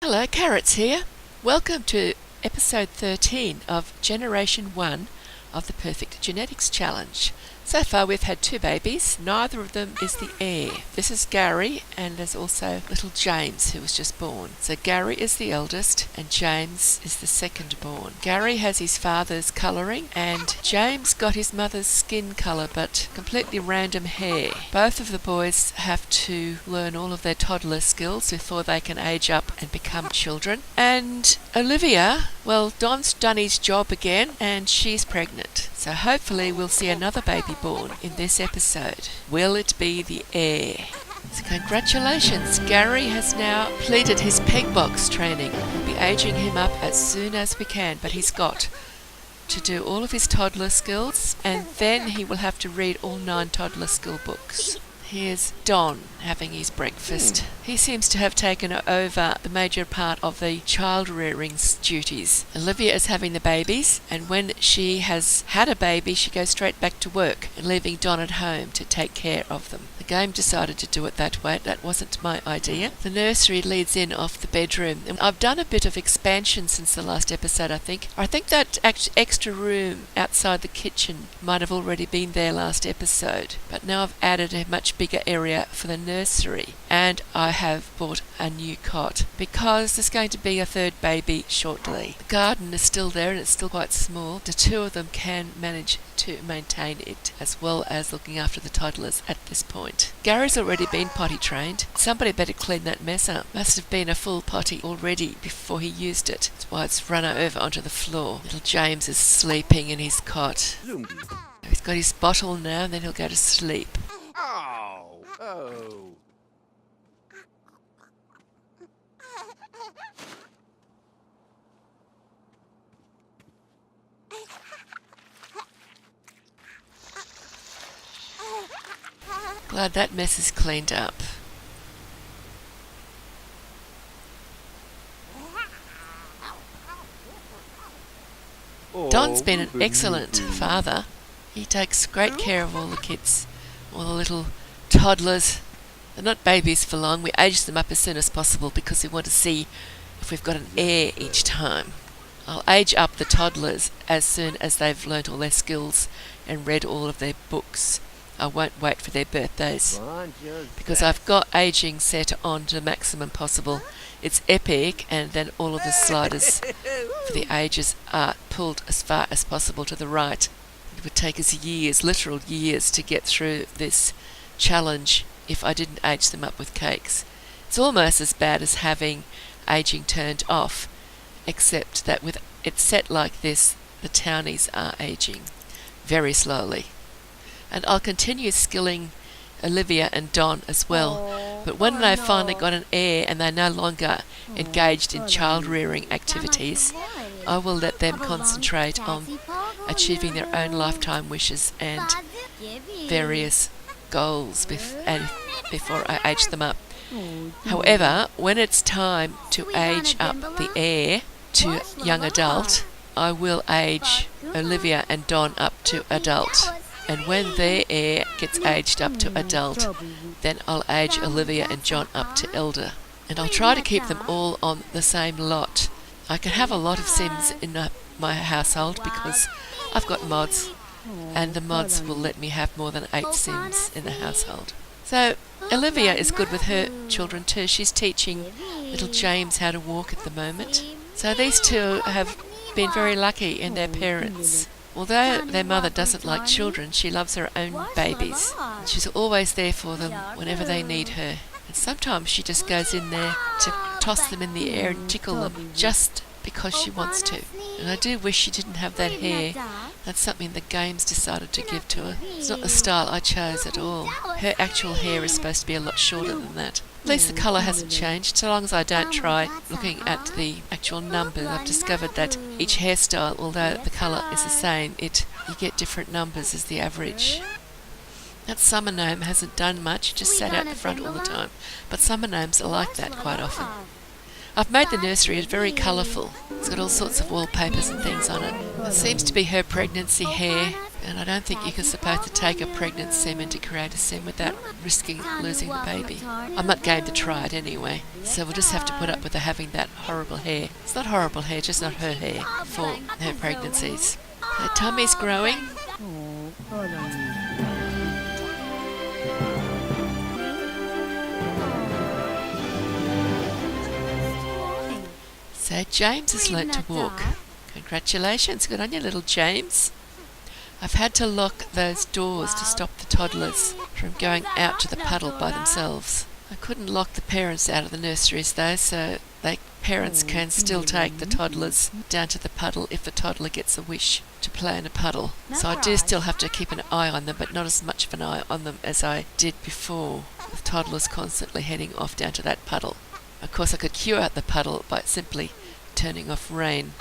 Hello, Carrots here. Welcome to episode 13 of Generation 1 of the Perfect Genetics Challenge. So far we've had 2 babies, neither of them is the heir. This is Gary, and there's also little James who was just born. So Gary is the eldest and James is the second born. Gary has his father's colouring and James got his mother's skin colour but completely random hair. Both of the boys have to learn all of their toddler skills before they can age up and become children. And Olivia, well, Don's done his job again and she's pregnant. So hopefully we'll see another baby born in this episode. Will it be the heir? So congratulations, Gary has now completed his peg box training. We'll be aging him up as soon as we can, but he's got to do all of his toddler skills and then he will have to read all 9 toddler skill books. Here's Don having his breakfast. He seems to have taken over the major part of the child rearing duties. Olivia is having the babies, and when she has had a baby, she goes straight back to work, leaving Don at home to take care of them. The game decided to do it that way. That wasn't my idea. The nursery leads in off the bedroom. And I've done a bit of expansion since the last episode, I think. I think that extra room outside the kitchen might have already been there last episode, but now I've added a much bigger area for the nursery, and I have bought a new cot because there's going to be a third baby shortly. The garden is still there and it's still quite small. The 2 of them can manage to maintain it as well as looking after the toddlers at this point. Gary's already been potty trained. Somebody better clean that mess up. Must have been a full potty already before he used it. That's why it's run over onto the floor. Little James is sleeping in his cot. He's got his bottle now and then he'll go to sleep. Oh. Glad that mess is cleaned up. Don's been an excellent father. He takes great care of all the kids, all the little toddlers. They're not babies for long. We age them up as soon as possible because we want to see if we've got an heir each time. I'll age up the toddlers as soon as they've learnt all their skills and read all of their books. I won't wait for their birthdays because I've got aging set on to the maximum possible. It's epic, and then all of the sliders for the ages are pulled as far as possible to the right. It would take us years, literal years, to get through this challenge if I didn't age them up with cakes. It's almost as bad as having aging turned off, except that with it set like this, the townies are aging very slowly. And I'll continue skilling Olivia and Don as well. But when they've finally got an heir and they're no longer engaged in child rearing activities, I will let them concentrate on achieving their own lifetime wishes and various goals before I age them up. However, when it's time to age up the heir to young adult, I will age Olivia and Don up to adult. And when their heir gets aged up to adult, then I'll age Olivia and John up to elder. And I'll try to keep them all on the same lot. I can have a lot of Sims in my household because I've got mods, and the mods will let me have more than 8 Sims in the household. So Olivia is good with her children too. She's teaching little James how to walk at the moment. So these 2 have been very lucky in their parents. Although their mother doesn't like children, she loves her own babies. She's always there for them whenever they need her. And sometimes she just goes in there to toss them in the air and tickle them just because she wants to. And I do wish she didn't have that hair. That's something the games decided to give to her. It's not the style I chose at all. Her actual hair is supposed to be a lot shorter than that. At least the colour hasn't changed, so long as I don't try looking at the actual numbers. I've discovered that each hairstyle, although the colour is the same, you get different numbers as the average. That summer gnome hasn't done much, just sat out the front all the time. But summer gnomes are like that quite often. I've made the nursery very colourful. It's got all sorts of wallpapers and things on it. It seems to be her pregnancy hair. And I don't think you're supposed to take a pregnant semen to create a sim without risking losing the baby. I'm not going to try it anyway, so we'll just have to put up with her having that horrible hair. It's not horrible hair, just not her hair for her pregnancies. Her tummy's growing. So James has learnt to walk. Congratulations, good on you, little James. I've had to lock those doors to stop the toddlers from going out to the puddle by themselves. I couldn't lock the parents out of the nurseries though, so parents can still take the toddlers down to the puddle if the toddler gets a wish to play in a puddle. So I do still have to keep an eye on them, but not as much of an eye on them as I did before, with toddlers constantly heading off down to that puddle. Of course I could cure out the puddle by simply turning off rain.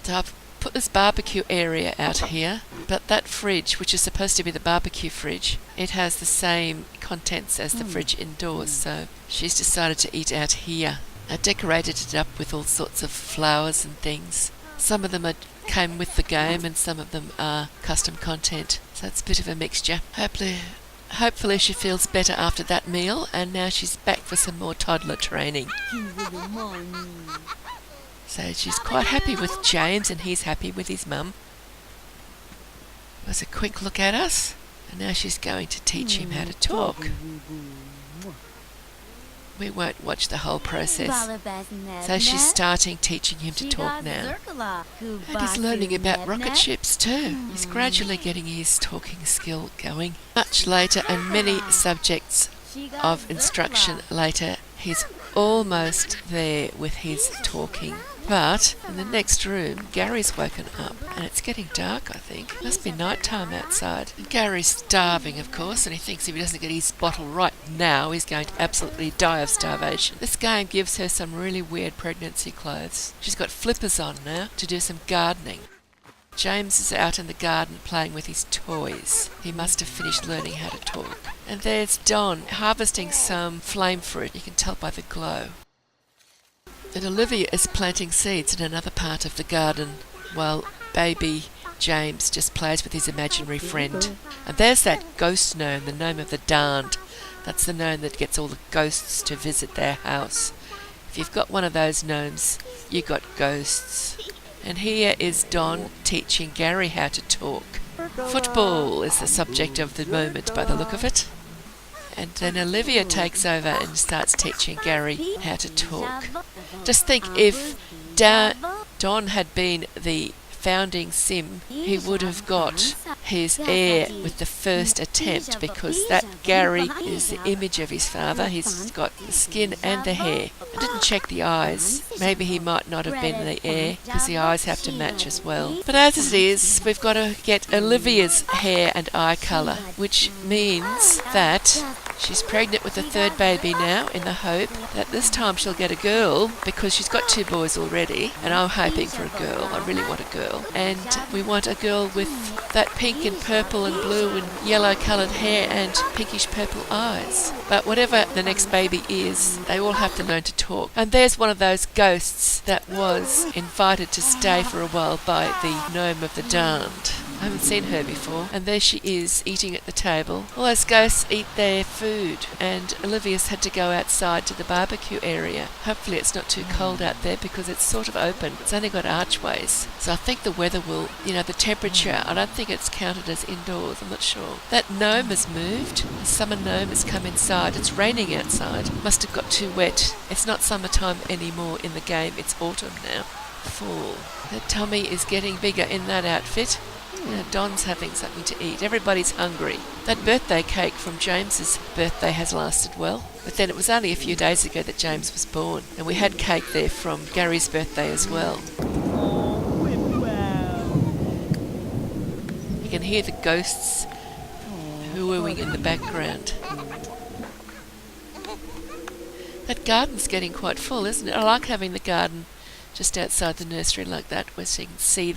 So I've put this barbecue area out here, but that fridge, which is supposed to be the barbecue fridge, it has the same contents as the fridge indoors, so she's decided to eat out here. I decorated it up with all sorts of flowers and things. Some of them came with the game and some of them are custom content, so it's a bit of a mixture. Hopefully she feels better after that meal, and now she's back for some more toddler training. So she's quite happy with James and he's happy with his mum. Was a quick look at us, and now she's going to teach him how to talk. We won't watch the whole process. So she's starting teaching him to talk now. And he's learning about rocket ships too. He's gradually getting his talking skill going. Much later, and many subjects of instruction later, he's almost there with his talking. But in the next room, Gary's woken up, and it's getting dark, I think. Must be night time outside. And Gary's starving, of course, and he thinks if he doesn't get his bottle right now, he's going to absolutely die of starvation. This game gives her some really weird pregnancy clothes. She's got flippers on now to do some gardening. James is out in the garden playing with his toys. He must have finished learning how to talk. And there's Don harvesting some flame fruit. You can tell by the glow. And Olivia is planting seeds in another part of the garden while baby James just plays with his imaginary friend. And there's that ghost gnome, the gnome of the darned. That's the gnome that gets all the ghosts to visit their house. If you've got one of those gnomes, you've got ghosts. And here is Don teaching Gary how to talk. Football is the subject of the moment by the look of it. And then Olivia takes over and starts teaching Gary how to talk. Just think, if Don had been the founding sim, he would have got his heir with the first attempt, because that Gary is the image of his father. He's got the skin and the hair. I didn't check the eyes. Maybe he might not have been the heir, because the eyes have to match as well. But as it is, we've got to get Olivia's hair and eye colour, which means that she's pregnant with a third baby now, in the hope that this time she'll get a girl, because she's got 2 boys already, and I'm hoping for a girl. I really want a girl. And we want a girl with that pink and purple and blue and yellow coloured hair and pinkish purple eyes. But whatever the next baby is, they all have to learn to talk. And there's one of those ghosts that was invited to stay for a while by the gnome of the darned. I haven't seen her before. And there she is, eating at the table. All those ghosts eat their food, and Olivia's had to go outside to the barbecue area. Hopefully it's not too cold out there, because it's sort of open. It's only got archways. So I think the weather will, the temperature, I don't think it's counted as indoors, I'm not sure. That gnome has moved. The summer gnome has come inside. It's raining outside. Must have got too wet. It's not summertime anymore in the game. It's autumn now. Fall. Her tummy is getting bigger in that outfit. Don's having something to eat. Everybody's hungry. That birthday cake from James's birthday has lasted well. But then it was only a few days ago that James was born. And we had cake there from Gary's birthday as well. You can hear the ghosts hooing in the background. That garden's getting quite full, isn't it? I like having the garden just outside the nursery like that, where so you can see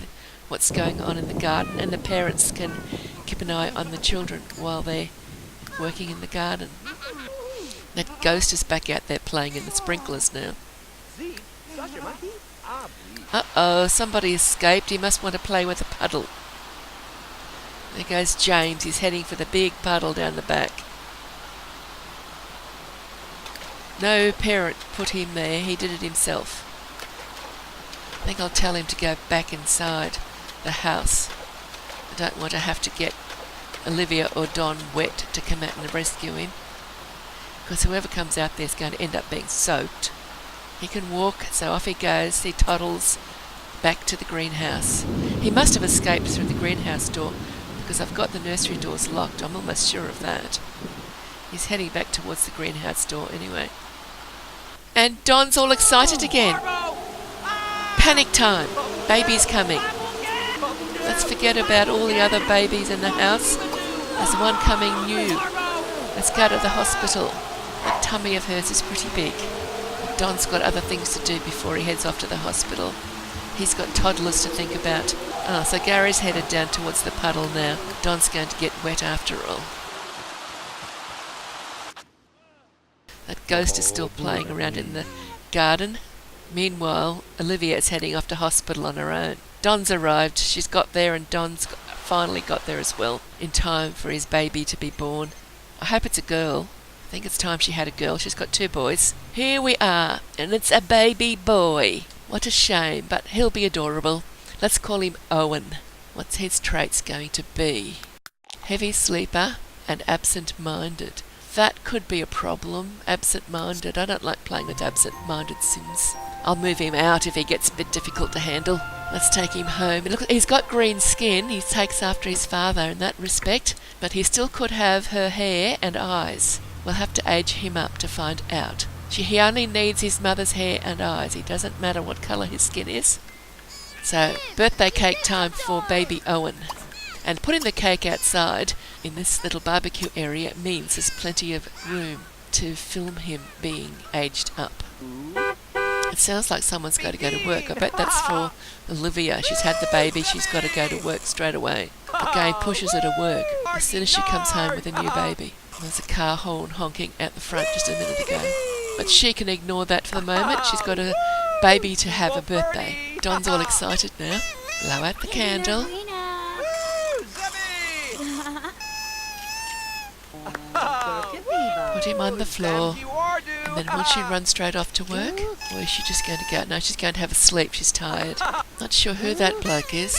what's going on in the garden, and the parents can keep an eye on the children while they're working in the garden. That ghost is back out there playing in the sprinklers now. Uh-oh, somebody escaped. He must want to play with a puddle. There goes James. He's heading for the big puddle down the back. No parent put him there. He did it himself. I think I'll tell him to go back inside the house. I don't want to have to get Olivia or Don wet to come out and rescue him, because whoever comes out there is going to end up being soaked. He can walk, so off he goes. He toddles back to the greenhouse. He must have escaped through the greenhouse door, because I've got the nursery doors locked. I'm almost sure of that. He's heading back towards the greenhouse door anyway. And Don's all excited again. Panic time. Baby's coming. Let's forget about all the other babies in the house. There's one coming new. Let's go to the hospital. That tummy of hers is pretty big. But Don's got other things to do before he heads off to the hospital. He's got toddlers to think about. So Gary's headed down towards the puddle now. Don's going to get wet after all. That ghost is still playing around in the garden. Meanwhile, Olivia is heading off to hospital on her own. Don's arrived. She's got there, and Don's finally got there as well, in time for his baby to be born. I hope it's a girl. I think it's time she had a girl. She's got 2 boys. Here we are, and it's a baby boy. What a shame, but he'll be adorable. Let's call him Owen. What's his traits going to be? Heavy sleeper and absent-minded. That could be a problem. Absent-minded. I don't like playing with absent-minded Sims. I'll move him out if he gets a bit difficult to handle. Let's take him home. Look, he's got green skin. He takes after his father in that respect, but he still could have her hair and eyes. We'll have to age him up to find out. He only needs his mother's hair and eyes. It doesn't matter what colour his skin is. So, birthday cake time for baby Owen. And putting the cake outside in this little barbecue area means there's plenty of room to film him being aged up. It sounds like someone's got to go to work. I bet that's for Olivia. She's had the baby. She's got to go to work straight away. The game pushes her to work as soon as she comes home with a new baby. There's a car horn honking out the front just a minute ago. But she can ignore that for the moment. She's got a baby to have a birthday. Don's all excited now. Blow out the candle. Put him on the floor. And then will she run straight off to work? Or is she just going to go? No, she's going to have a sleep. She's tired. Not sure who that bloke is.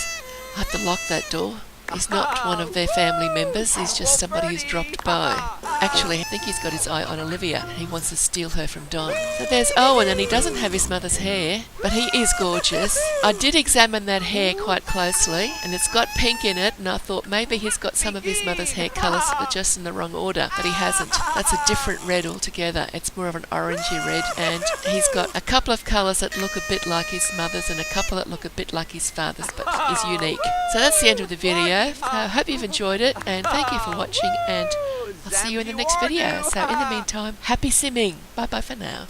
I have to lock that door. He's not one of their family members. He's just somebody who's dropped by. Actually, I think he's got his eye on Olivia, and he wants to steal her from Don. So there's Owen, and he doesn't have his mother's hair, but he is gorgeous. I did examine that hair quite closely, and it's got pink in it, and I thought maybe he's got some of his mother's hair colours, but just in the wrong order. But he hasn't. That's a different red altogether. It's more of an orangey red, and he's got a couple of colours that look a bit like his mother's, and a couple that look a bit like his father's, but is unique. So that's the end of the video. I hope you've enjoyed it, and thank you for watching, and I'll see you in the next video. So in the meantime, happy simming. Bye bye for now.